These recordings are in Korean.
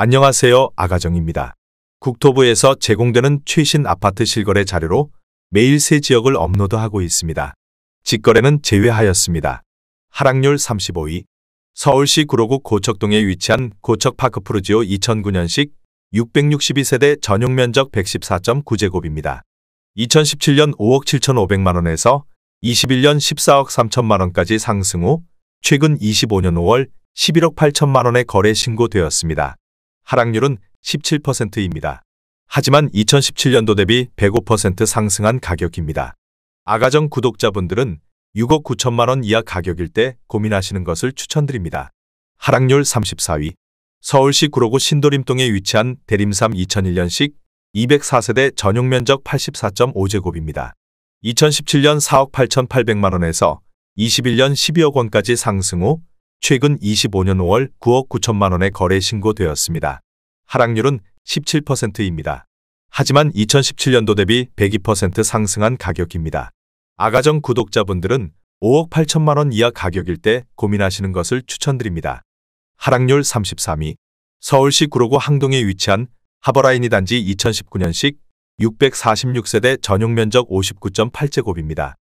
안녕하세요. 아가정입니다. 국토부에서 제공되는 최신 아파트 실거래 자료로 매일 새 지역을 업로드하고 있습니다. 직거래는 제외하였습니다. 하락률 35위. 서울시 구로구 고척동에 위치한 고척파크 푸르지오 2009년식 662세대 전용 면적 114.9제곱입니다. 2017년 5억 7,500만원에서 21년 14억 3천만원까지 상승 후 최근 25년 5월 11억 8천만원에 거래 신고되었습니다. 하락률은 17%입니다. 하지만 2017년도 대비 105% 상승한 가격입니다. 아가정 구독자분들은 6억 9천만원 이하 가격일 때 고민하시는 것을 추천드립니다. 하락률 34위. 서울시 구로구 신도림동에 위치한 대림삼 2001년식 204세대 전용 면적 84.5제곱입니다. 2017년 4억 8,800만원에서 21년 12억 원까지 상승 후 최근 25년 5월 9억 9천만원에 거래 신고되었습니다. 하락률은 17%입니다. 하지만 2017년도 대비 102% 상승한 가격입니다. 아가정 구독자분들은 5억 8천만원 이하 가격일 때 고민하시는 것을 추천드립니다. 하락률 33위. 서울시 구로구 항동에 위치한 하버라이니 단지 2019년식 646세대 전용 면적 59.8제곱입니다.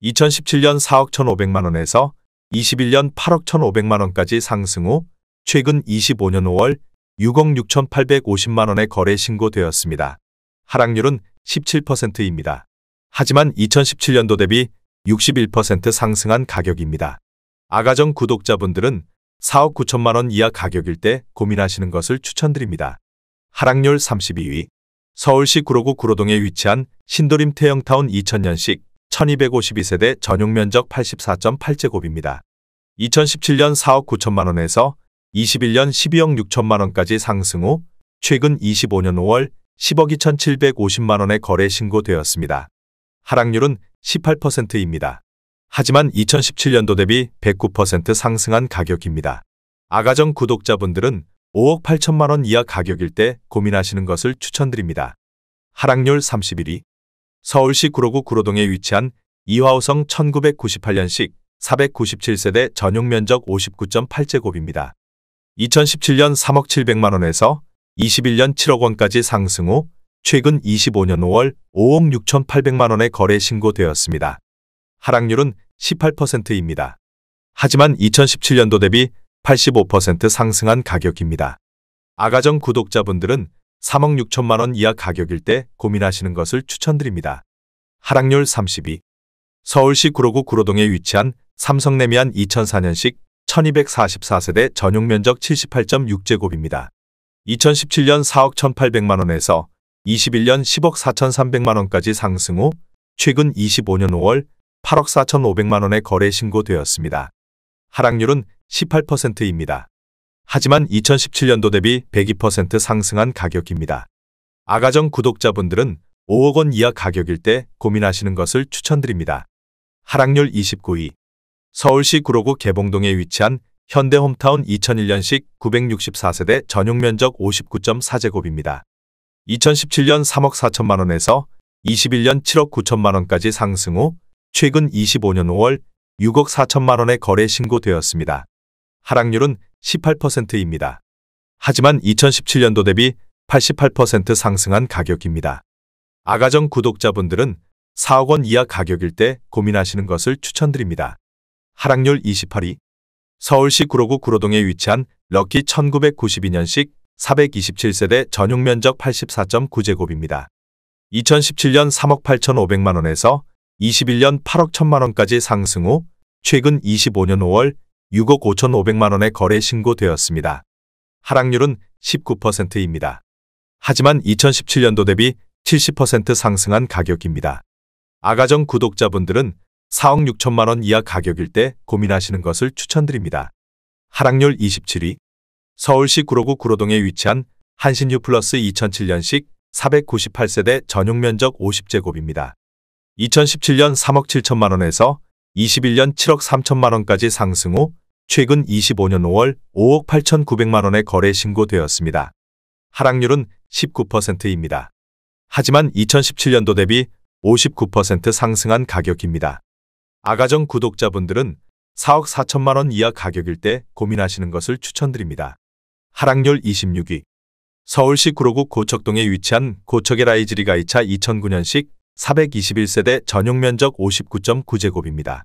2017년 4억 1,500만원에서 21년 8억 1,500만원까지 상승 후 최근 25년 5월 6억 6,850만원에 거래 신고되었습니다. 하락률은 17%입니다. 하지만 2017년도 대비 61% 상승한 가격입니다. 아가정 구독자분들은 4억 9천만원 이하 가격일 때 고민하시는 것을 추천드립니다. 하락률 32위. 서울시 구로구 구로동에 위치한 신도림 태영타운 2000년식 1252세대 전용 면적 84.8제곱입니다. 2017년 4억 9천만원에서 21년 12억 6천만원까지 상승 후 최근 25년 5월 10억 2,750만원에 거래 신고되었습니다. 하락률은 18%입니다. 하지만 2017년도 대비 109% 상승한 가격입니다. 아가정 구독자분들은 5억 8천만원 이하 가격일 때 고민하시는 것을 추천드립니다. 하락률 31위. 서울시 구로구 구로동에 위치한 이화호성 1998년식 497세대 전용 면적 59.8제곱입니다. 2017년 3억 700만원에서 21년 7억 원까지 상승 후 최근 25년 5월 5억 6,800만원에 거래 신고되었습니다. 하락률은 18%입니다. 하지만 2017년도 대비 85% 상승한 가격입니다. 아가정 구독자분들은 3억 6천만원 이하 가격일 때 고민하시는 것을 추천드립니다. 하락률 30위. 서울시 구로구 구로동에 위치한 삼성레미안 2004년식 1244세대 전용 면적 78.6제곱입니다. 2017년 4억 1,800만원에서 21년 10억 4,300만원까지 상승 후 최근 25년 5월 8억 4,500만원에 거래 신고되었습니다. 하락률은 18%입니다. 하지만 2017년도 대비 102% 상승한 가격입니다. 아가정 구독자분들은 5억 원 이하 가격일 때 고민하시는 것을 추천드립니다. 하락률 29위. 서울시 구로구 개봉동에 위치한 현대홈타운 2001년식 964세대 전용 면적 59.4제곱입니다. 2017년 3억 4천만원에서 21년 7억 9천만원까지 상승 후 최근 25년 5월 6억 4천만원에 거래 신고되었습니다. 하락률은 18%입니다. 하지만 2017년도 대비 88% 상승한 가격입니다. 아가정 구독자분들은 4억 원 이하 가격일 때 고민하시는 것을 추천드립니다. 하락률 28위. 서울시 구로구 구로동에 위치한 럭키 1992년식 427세대 전용 면적 84.9제곱입니다. 2017년 3억 8,500만원에서 21년 8억 1천만원까지 상승 후 최근 25년 5월 6억 5,500만원에 거래 신고되었습니다. 하락률은 19%입니다. 하지만 2017년도 대비 70% 상승한 가격입니다. 아가정 구독자분들은 4억 6천만원 이하 가격일 때 고민하시는 것을 추천드립니다. 하락률 27위. 서울시 구로구 구로동에 위치한 한신유 플러스 2007년식 498세대 전용 면적 50제곱입니다. 2017년 3억 7천만원에서 21년 7억 3천만원까지 상승 후 최근 25년 5월 5억 8,900만원에 거래 신고되었습니다. 하락률은 19%입니다. 하지만 2017년도 대비 59% 상승한 가격입니다. 아가정 구독자분들은 4억 4천만원 이하 가격일 때 고민하시는 것을 추천드립니다. 하락률 26위. 서울시 구로구 고척동에 위치한 고척의 라이즈리 가이차 2009년식 421세대 전용 면적 59.9제곱입니다.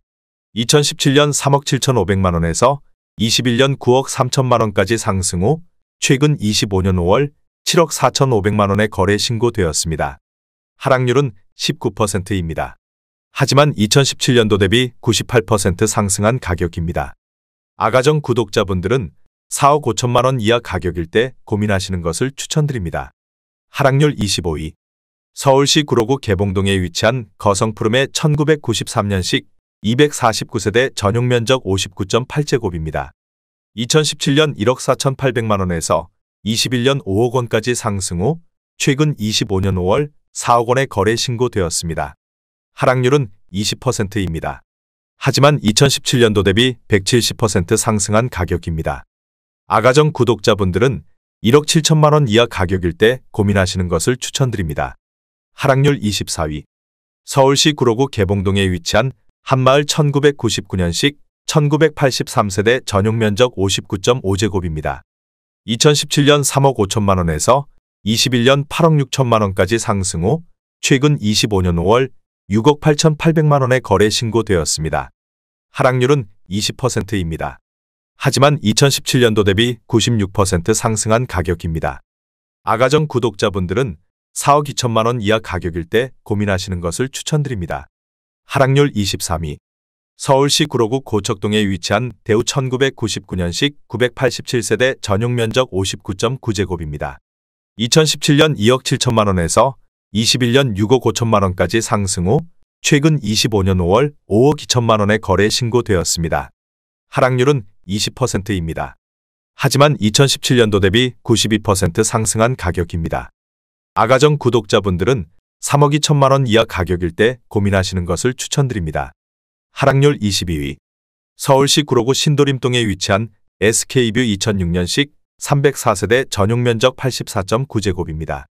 2017년 3억 7,500만 원에서 21년 9억 3천만 원까지 상승 후 최근 25년 5월 7억 4,500만 원에 거래 신고되었습니다. 하락률은 19%입니다. 하지만 2017년도 대비 98% 상승한 가격입니다. 아가정 구독자분들은 4억 5천만 원 이하 가격일 때 고민하시는 것을 추천드립니다. 하락률 25위. 서울시 구로구 개봉동에 위치한 거성푸름의 1993년식 249세대 전용 면적 59.8제곱입니다. 2017년 1억 4,800만 원에서 21년 5억 원까지 상승 후 최근 25년 5월 4억 원에 거래 신고되었습니다. 하락률은 20%입니다. 하지만 2017년도 대비 170% 상승한 가격입니다. 아가정 구독자분들은 1억 7천만 원 이하 가격일 때 고민하시는 것을 추천드립니다. 하락률 24위. 서울시 구로구 개봉동에 위치한 한마을 1999년식 1983세대 전용 면적 59.5제곱입니다. 2017년 3억 5천만 원에서 21년 8억 6천만 원까지 상승 후 최근 25년 5월 6억 8,800만 원에 거래 신고되었습니다. 하락률은 20%입니다. 하지만 2017년도 대비 96% 상승한 가격입니다. 아가정 구독자분들은 4억 2천만 원 이하 가격일 때 고민하시는 것을 추천드립니다. 하락률 23위. 서울시 구로구 고척동에 위치한 대우 1999년식 987세대 전용 면적 59.9제곱입니다. 2017년 2억 7천만 원에서 21년 6억 5천만 원까지 상승 후 최근 25년 5월 5억 2천만 원에 거래 신고되었습니다. 하락률은 20%입니다. 하지만 2017년도 대비 92% 상승한 가격입니다. 아가정 구독자분들은 3억 2천만 원 이하 가격일 때 고민하시는 것을 추천드립니다. 하락률 22위. 서울시 구로구 신도림동에 위치한 SK뷰 2006년식 304세대 전용 면적 84.9제곱입니다.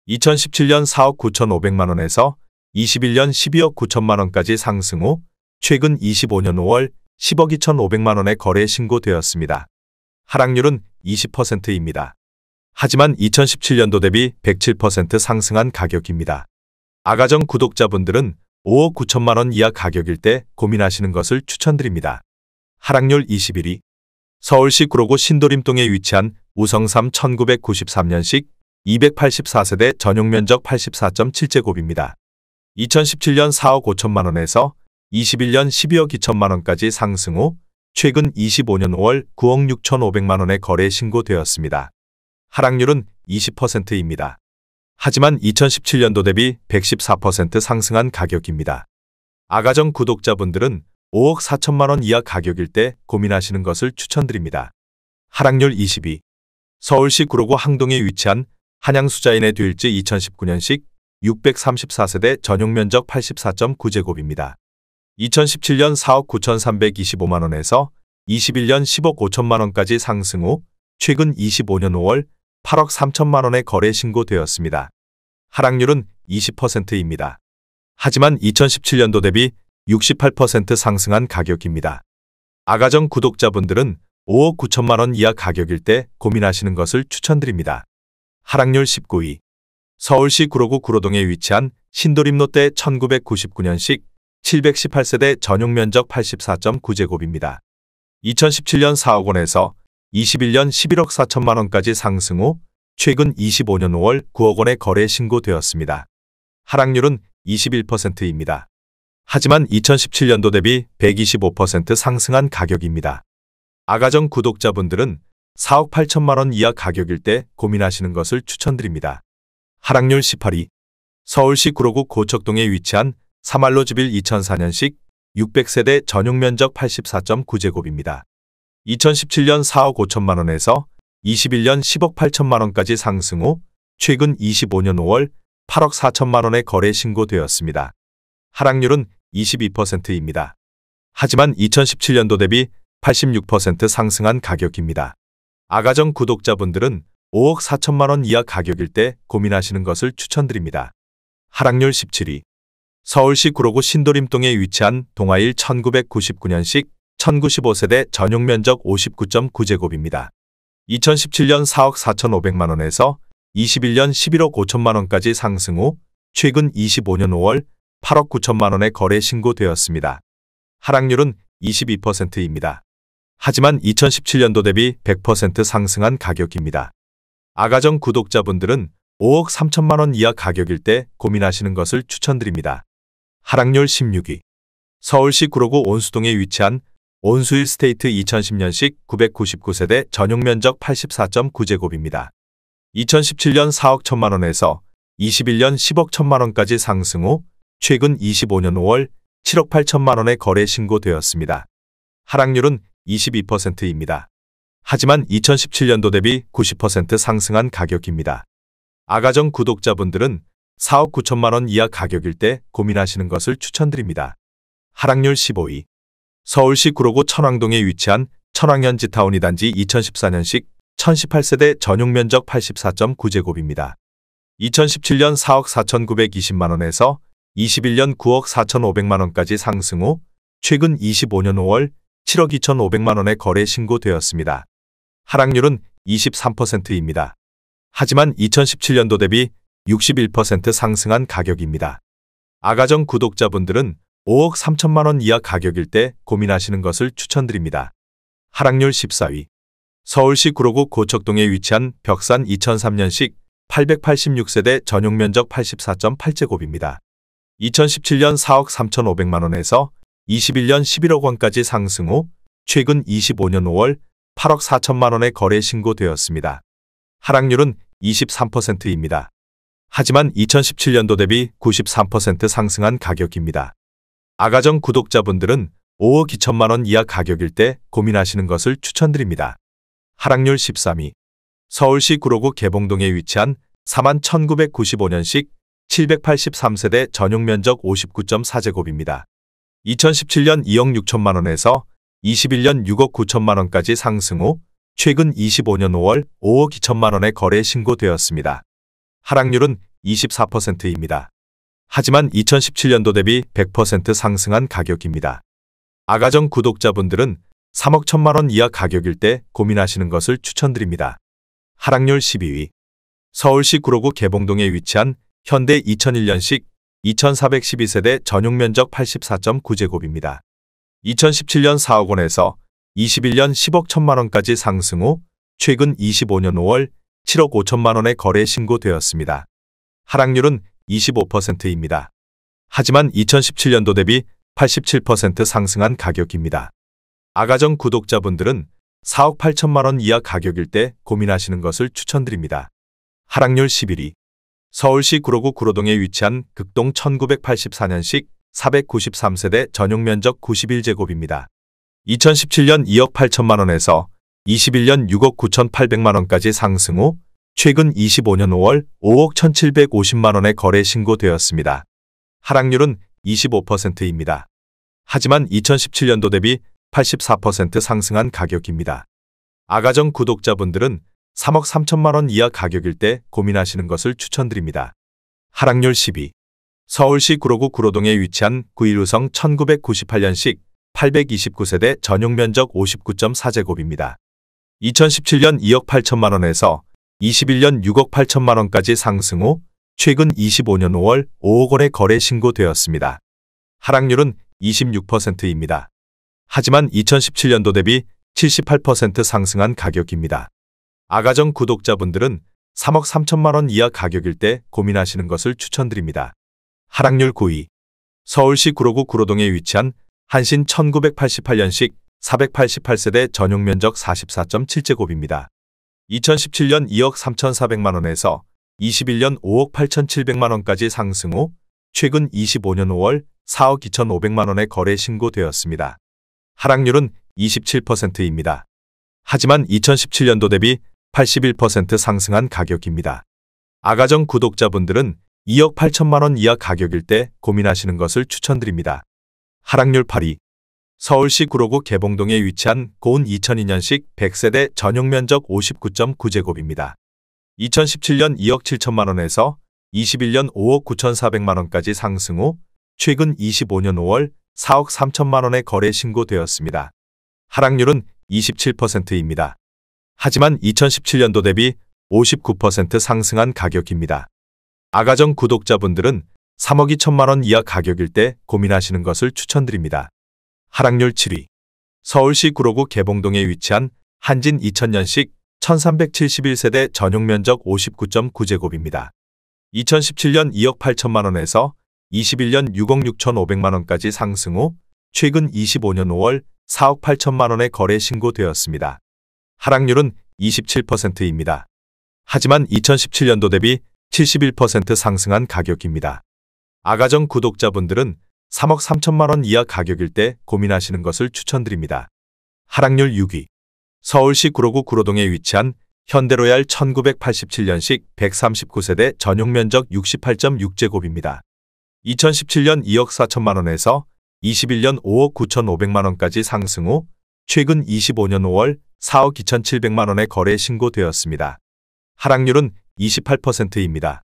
2017년 4억 9,500만 원에서 21년 12억 9천만 원까지 상승 후 최근 25년 5월 10억 2,500만 원에 거래 신고되었습니다. 하락률은 20%입니다. 하지만 2017년도 대비 107% 상승한 가격입니다. 아가정 구독자분들은 5억 9천만 원 이하 가격일 때 고민하시는 것을 추천드립니다. 하락률 21위. 서울시 구로구 신도림동에 위치한 우성삼 1993년식 284세대 전용 면적 84.7제곱입니다. 2017년 4억 5천만 원에서 21년 12억 2천만 원까지 상승 후 최근 25년 5월 9억 6,500만 원에 거래 신고되었습니다. 하락률은 20%입니다. 하지만 2017년도 대비 114% 상승한 가격입니다. 아가정 구독자분들은 5억 4천만 원 이하 가격일 때 고민하시는 것을 추천드립니다. 하락률 22. 서울시 구로구 항동에 위치한 한양수자인의 듀일즈 2019년식 634세대 전용 면적 84.9제곱입니다. 2017년 4억 9,325만 원에서 21년 10억 5천만 원까지 상승 후 최근 25년 5월 8억 3천만 원에 거래 신고되었습니다. 하락률은 20%입니다. 하지만 2017년도 대비 68% 상승한 가격입니다. 아가정 구독자분들은 5억 9천만 원 이하 가격일 때 고민하시는 것을 추천드립니다. 하락률 19위. 서울시 구로구 구로동에 위치한 신도림 롯데 1999년식 718세대 전용 면적 84.9제곱입니다. 2017년 4억 원에서 21년 11억 4천만 원까지 상승 후 최근 25년 5월 9억 원에 거래 신고되었습니다. 하락률은 21%입니다. 하지만 2017년도 대비 125% 상승한 가격입니다. 아가정 구독자분들은 4억 8천만 원 이하 가격일 때 고민하시는 것을 추천드립니다. 하락률 18위. 서울시 구로구 고척동에 위치한 사말로즈빌 2004년식 600세대 전용 면적 84.9제곱입니다. 2017년 4억 5천만 원에서 21년 10억 8천만 원까지 상승 후 최근 25년 5월 8억 4천만 원에 거래 신고되었습니다. 하락률은 22%입니다. 하지만 2017년도 대비 86% 상승한 가격입니다. 아가정 구독자분들은 5억 4천만 원 이하 가격일 때 고민하시는 것을 추천드립니다. 하락률 17위. 서울시 구로구 신도림동에 위치한 동아일 1999년식 1095세대 전용 면적 59.9제곱입니다. 2017년 4억 4,500만 원에서 21년 11억 5천만 원까지 상승 후 최근 25년 5월 8억 9천만 원의 거래 신고되었습니다. 하락률은 22%입니다. 하지만 2017년도 대비 100% 상승한 가격입니다. 아가정 구독자분들은 5억 3천만 원 이하 가격일 때 고민하시는 것을 추천드립니다. 하락률 16위. 서울시 구로구 온수동에 위치한 온수일 스테이트 2010년식 999세대 전용 면적 84.9제곱입니다. 2017년 4억 1천만 원에서 21년 10억 1천만 원까지 상승 후 최근 25년 5월 7억 8천만 원의 거래 신고되었습니다. 하락률은 22%입니다. 하지만 2017년도 대비 90% 상승한 가격입니다. 아가정 구독자분들은 4억 9천만 원 이하 가격일 때 고민하시는 것을 추천드립니다. 하락률 15위. 서울시 구로구 천왕동에 위치한 천왕현지타운 2단지 2014년식 1018세대 전용 면적 84.9제곱입니다. 2017년 4억 4,920만 원에서 21년 9억 4,500만 원까지 상승 후 최근 25년 5월 7억 2,500만 원의 거래 신고되었습니다. 하락률은 23%입니다. 하지만 2017년도 대비 61% 상승한 가격입니다. 아가정 구독자분들은 5억 3천만 원 이하 가격일 때 고민하시는 것을 추천드립니다. 하락률 14위. 서울시 구로구 고척동에 위치한 벽산 2003년식 886세대 전용 면적 84.8제곱입니다. 2017년 4억 3,500만 원에서 21년 11억 원까지 상승 후 최근 25년 5월 8억 4천만 원의 거래 신고되었습니다. 하락률은 23%입니다. 하지만 2017년도 대비 93% 상승한 가격입니다. 아가정 구독자분들은 5억 2천만 원 이하 가격일 때 고민하시는 것을 추천드립니다. 하락률 13위. 서울시 구로구 개봉동에 위치한 41,995년식 783세대 전용 면적 59.4제곱입니다. 2017년 2억 6천만 원에서 21년 6억 9천만 원까지 상승 후 최근 25년 5월 5억 2천만 원의 거래 신고되었습니다. 하락률은 24%입니다. 하지만 2017년도 대비 100% 상승한 가격입니다. 아가정 구독자분들은 3억 1천만 원 이하 가격일 때 고민하시는 것을 추천드립니다. 하락률 12위. 서울시 구로구 개봉동에 위치한 현대 2001년식 2412세대 전용 면적 84.9제곱입니다. 2017년 4억 원에서 21년 10억 1천만 원까지 상승 후 최근 25년 5월 7억 5천만 원의 거래 신고되었습니다. 하락률은 25%입니다. 하지만 2017년도 대비 87% 상승한 가격입니다. 아가정 구독자분들은 4억 8천만 원 이하 가격일 때 고민하시는 것을 추천드립니다. 하락률 11위. 서울시 구로구 구로동에 위치한 극동 1984년식 493세대 전용 면적 91제곱입니다. 2017년 2억 8천만 원에서 21년 6억 9,800만 원까지 상승 후 최근 25년 5월 5억 1,750만 원의 거래 신고되었습니다. 하락률은 25%입니다. 하지만 2017년도 대비 84% 상승한 가격입니다. 아가정 구독자분들은 3억 3천만 원 이하 가격일 때 고민하시는 것을 추천드립니다. 하락률 10위. 서울시 구로구 구로동에 위치한 9.15성 1998년식 829세대 전용 면적 59.4제곱입니다. 2017년 2억 8천만 원에서 21년 6억 8천만 원까지 상승 후 최근 25년 5월 5억 원의 거래 신고되었습니다. 하락률은 26%입니다. 하지만 2017년도 대비 78% 상승한 가격입니다. 아가정 구독자분들은 3억 3천만 원 이하 가격일 때 고민하시는 것을 추천드립니다. 하락률 9위. 서울시 구로구 구로동에 위치한 한신 1988년식 488세대 전용 면적 44.7제곱입니다. 2017년 2억 3,400만 원에서 21년 5억 8,700만 원까지 상승 후 최근 25년 5월 4억 2,500만 원의 거래 신고되었습니다. 하락률은 27%입니다. 하지만 2017년도 대비 81% 상승한 가격입니다. 아가정 구독자분들은 2억 8천만 원 이하 가격일 때 고민하시는 것을 추천드립니다. 하락률 8위. 서울시 구로구 개봉동에 위치한 고운 2002년식 100세대 전용 면적 59.9제곱입니다. 2017년 2억 7천만 원에서 21년 5억 9,400만 원까지 상승 후 최근 25년 5월 4억 3천만 원의 거래 신고되었습니다. 하락률은 27%입니다. 하지만 2017년도 대비 59% 상승한 가격입니다. 아가정 구독자분들은 3억 2천만 원 이하 가격일 때 고민하시는 것을 추천드립니다. 하락률 7위. 서울시 구로구 개봉동에 위치한 한진 2000년식 1371세대 전용 면적 59.9제곱입니다. 2017년 2억 8천만 원에서 21년 6억 6천5백만 원까지 상승 후 최근 25년 5월 4억 8천만 원에 거래 신고되었습니다. 하락률은 27%입니다. 하지만 2017년도 대비 71% 상승한 가격입니다. 아가정 구독자분들은 3억 3천만 원 이하 가격일 때 고민하시는 것을 추천드립니다. 하락률 6위. 서울시 구로구 구로동에 위치한 현대로얄 1987년식 139세대 전용 면적 68.6제곱입니다. 2017년 2억 4천만 원에서 21년 5억 9천5백만 원까지 상승 후 최근 25년 5월 4억 2천7백만 원에 거래 신고되었습니다. 하락률은 28%입니다.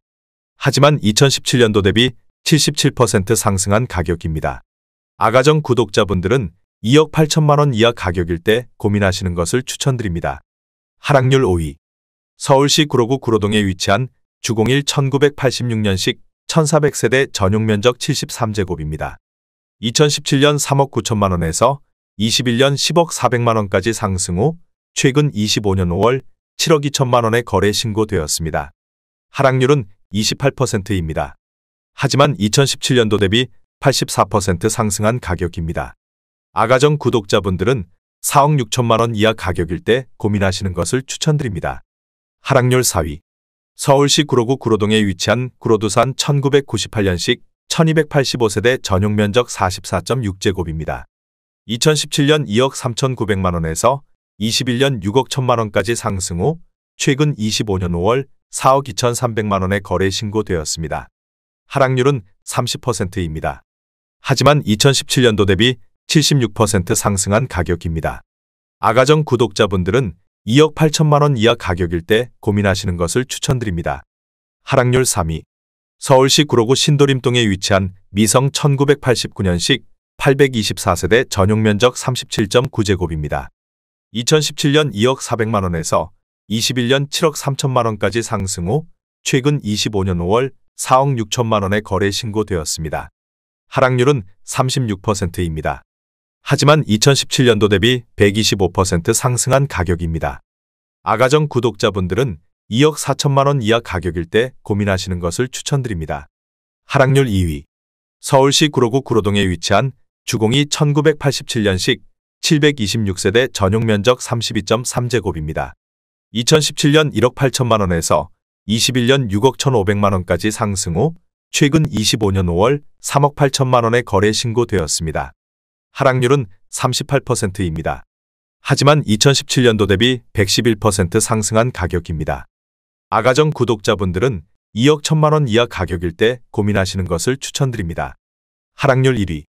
하지만 2017년도 대비 77% 상승한 가격입니다. 아가정 구독자분들은 2억 8천만 원 이하 가격일 때 고민하시는 것을 추천드립니다. 하락률 5위. 서울시 구로구 구로동에 위치한 주공일 1986년식 1400세대 전용 면적 73제곱입니다. 2017년 3억 9천만 원에서 21년 10억 4백만 원까지 상승 후 최근 25년 5월 7억 2천만 원에 거래 신고되었습니다. 하락률은 28%입니다. 하지만 2017년도 대비 84% 상승한 가격입니다. 아가정 구독자분들은 4억 6천만 원 이하 가격일 때 고민하시는 것을 추천드립니다. 하락률 4위. 서울시 구로구 구로동에 위치한 구로두산 1998년식 1285세대 전용 면적 44.6제곱입니다. 2017년 2억 3천9백만 원에서 21년 6억 1천만 원까지 상승 후 최근 25년 5월 4억 2천3백만 원에 거래 신고되었습니다. 하락률은 30%입니다. 하지만 2017년도 대비 76% 상승한 가격입니다. 아가정 구독자분들은 2억 8천만 원 이하 가격일 때 고민하시는 것을 추천드립니다. 하락률 3위. 서울시 구로구 신도림동에 위치한 미성 1989년식 824세대 전용 면적 37.9제곱입니다. 2017년 2억 4백만 원에서 21년 7억 3천만 원까지 상승 후 최근 25년 5월 4억 6천만 원에 거래 신고되었습니다. 하락률은 36%입니다. 하지만 2017년도 대비 125% 상승한 가격입니다. 아가정 구독자분들은 2억 4천만 원 이하 가격일 때 고민하시는 것을 추천드립니다. 하락률 2위. 서울시 구로구 구로동에 위치한 주공이 1987년식 726세대 전용 면적 32.3제곱입니다. 2017년 1억 8천만 원에서 21년 6억 1,500만 원까지 상승 후 최근 25년 5월 3억 8천만 원에 거래 신고되었습니다. 하락률은 38%입니다. 하지만 2017년도 대비 111% 상승한 가격입니다. 아가정 구독자분들은 2억 1천만 원 이하 가격일 때 고민하시는 것을 추천드립니다. 하락률 1위.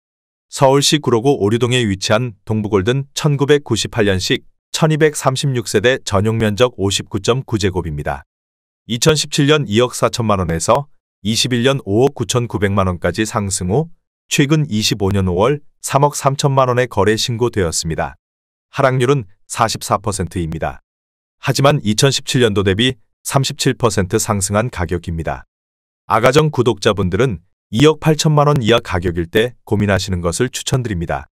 서울시 구로구 오류동에 위치한 동부골든 1998년식 1236세대 전용 면적 59.9제곱입니다. 2017년 2억 4천만 원에서 21년 5억 9천9백만 원까지 상승 후 최근 25년 5월 3억 3천만 원에 거래 신고되었습니다. 하락률은 44%입니다. 하지만 2017년도 대비 37% 상승한 가격입니다. 아가정 구독자분들은 2억 8천만 원 이하 가격일 때 고민하시는 것을 추천드립니다.